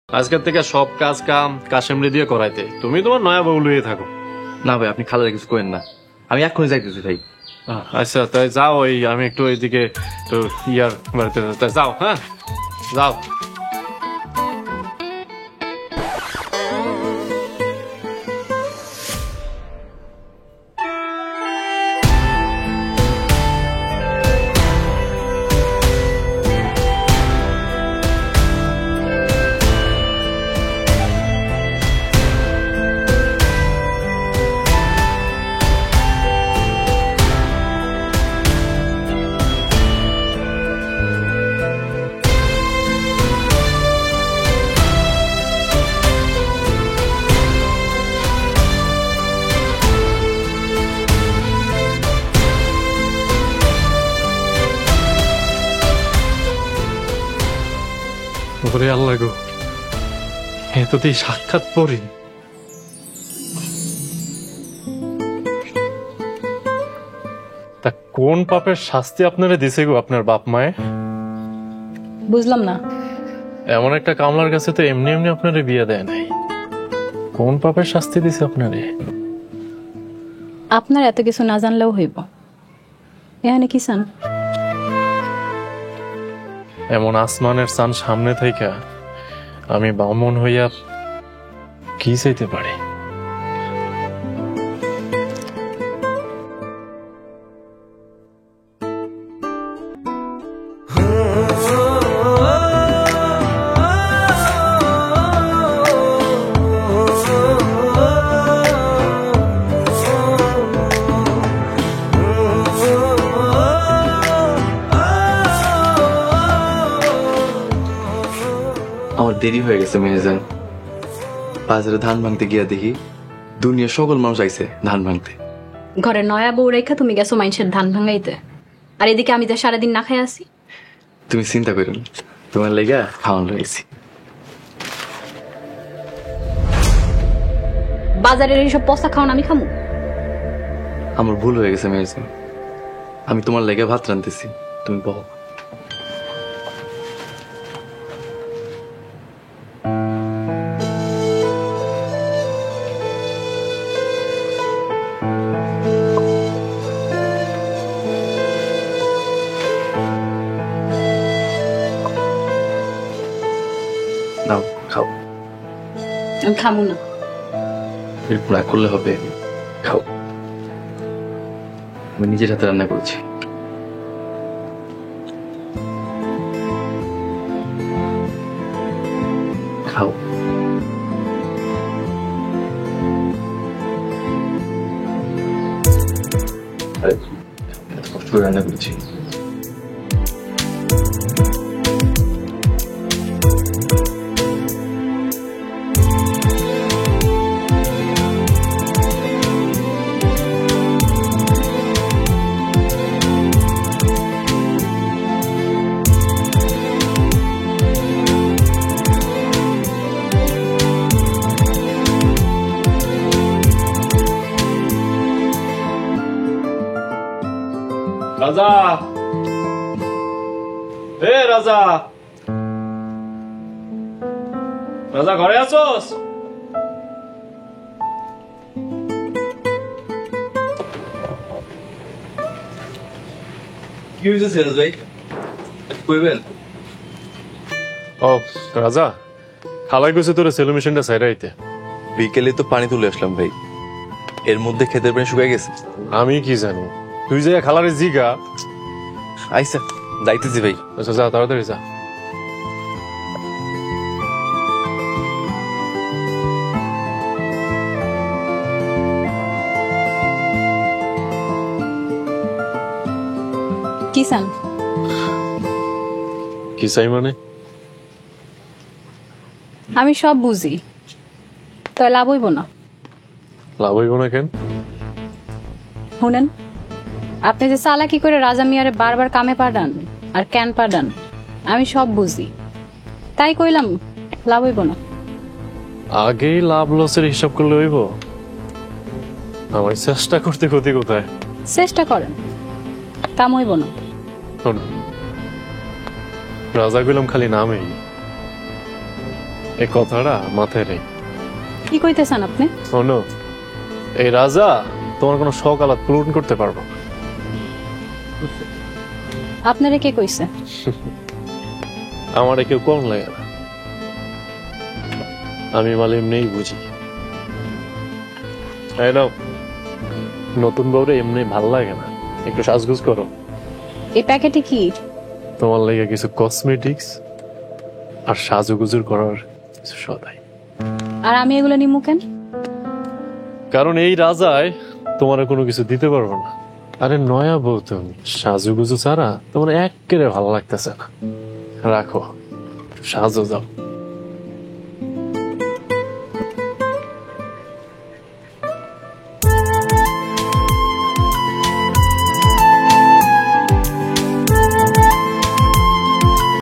আজকের থেকে সব কাজ কাম কাশেমরে দিয়ে করাইতে, তুমি তোমার নয়া বউ লইয়ে থাকো। না ভাই, আপনি খালারে কিছু করেন না, আমি এক্ষুনি যাইতেছি ভাই। আচ্ছা তাই যাও, আমি একটু এইদিকে তো ইয়ার বাড়িতে যাও। হ্যাঁ যাও। ওরে আল্লাহ গো, এততেই সাক্ষাৎ পড়ি। তা কোন পাপের শাস্তি আপনারা দিছে গো আপনার বাপ মায়ে? বুঝলাম না। এমন একটা কামলার কাছে তো এমনি এমনি আপনারে বিয়ে দেয় নাই। কোন পাপের শাস্তি দিছে আপনারে? আপনার এত কিছু না জানলেও হইব। এখানে কি চান? এমন আসমানের চান সামনে থাইকা আমি বামন হইয়া কি চাইতে পারি? আমার দেরি হয়ে গেছে মেয়েজান। বাজারে ধান ভাঙতে গিয়া দেখি দুনিয়ার সকল মানুষ আইছে ধান ভাঙতে। ঘরে নয়া বউ রেখা তুমি গেছো মানুষের ধান ভাঙাইতে, আর এদিকে আমি তো সারাদিন না খাই আসি। তুমি চিন্তা করো না, তোমার লেগা খাওয়ান রয়েছি। বাজারের এইসব পচা খাওয়ান আমি খামু? আমার ভুল হয়ে গেছে মেয়েজান, আমি তোমার লেগে ভাত রাঁধতেছি, তুমি বল। নাও খাও। আমি খামু না। এরকম না করলে হবে, খাও। আমি নিজের হাতে রান্না করছি। খাও। এত কষ্ট করে রান্না করছি। রাজা, হে রাজা, রাজা ঘরে আছোস? কি হয়েছে সিরাজ ভাই, কইবেন? ও রাজা, খালাই গেছে তোর সেলো মেশিনটা সাইডাইতে। বিকেলে তো পানি তুলে আসলাম ভাই, এর মধ্যে ক্ষেতের পানি শুকাই গেছে। আমি কি জানি, তুই যে খালারে জিগা। আইসা যাইতেছি ভাই। আচ্ছা যা, তাড়াতাড়ি যা। কি চান? কি চাই মানে? আমি সব বুঝি, তো লাভ হইব না। লাভ হইব না কেন? শুনেন, আপনি যে চালাকি করে রাজা মিয়ারে বারবার কামে পাঠান আর কেন পাঠান, আমি সব বুঝি, তাই কইলাম লাভ হইব না। আগেই লাভ লসের হিসাব করলে হইব? আমার চেষ্টা করতে ক্ষতি কোথায়? চেষ্টা করেন, কাম হইব না। রাজা গেলাম খালি নামে, এই কথাটা মাথায় নেই। কি কইতেছেন আপনি? শোনো, এই রাজা তোমার কোনো শখ আলাদ পূরণ করতে পারবো না। আপনারে কে কইছে? আমার কেউ কম লাগে না, আমি মালে এমনিই বুঝি। এই নাও, নতুন বউরে এমনি ভাল লাগে না, একটু সাজগুজ করো। এই প্যাকেটে কি? তোমার লাগে কিছু কসমেটিক্স আর সাজুগুজুর করার কিছু সদাই। আর আমি এগুলো নিমু কেন? কারণ এই রাজায় তোমার কোনো কিছু দিতে পারবো না। আরে নয়া বউ তুমি, সাজুগুজু ছাড়া তোমার একেবারে ভালো লাগতেছে না। রাখো, সাজো যাও।